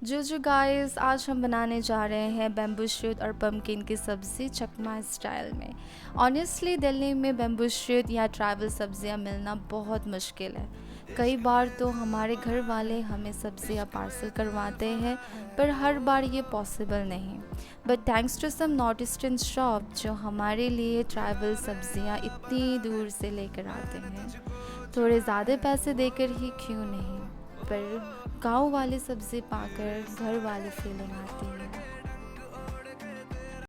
जो गाइस, आज हम बनाने जा रहे हैं बैम्बू शूट और पम्पकिन की सब्ज़ी चकमा स्टाइल में। ऑनेस्टली दिल्ली में बैम्बू शूट या ट्राइबल सब्जियां मिलना बहुत मुश्किल है। कई बार तो हमारे घर वाले हमें सब्जियां पार्सल करवाते हैं, पर हर बार ये पॉसिबल नहीं। But thanks to some north eastern shop जो हमारे लिए ट्राइबल सब्जियां इतनी दूर से लेकर आते हैं, थोड़े ज़्यादा पैसे देकर ही क्यों नहीं, पर गाँव वाली सब्ज़ी पाकर घर वाली फीलिंग आती है।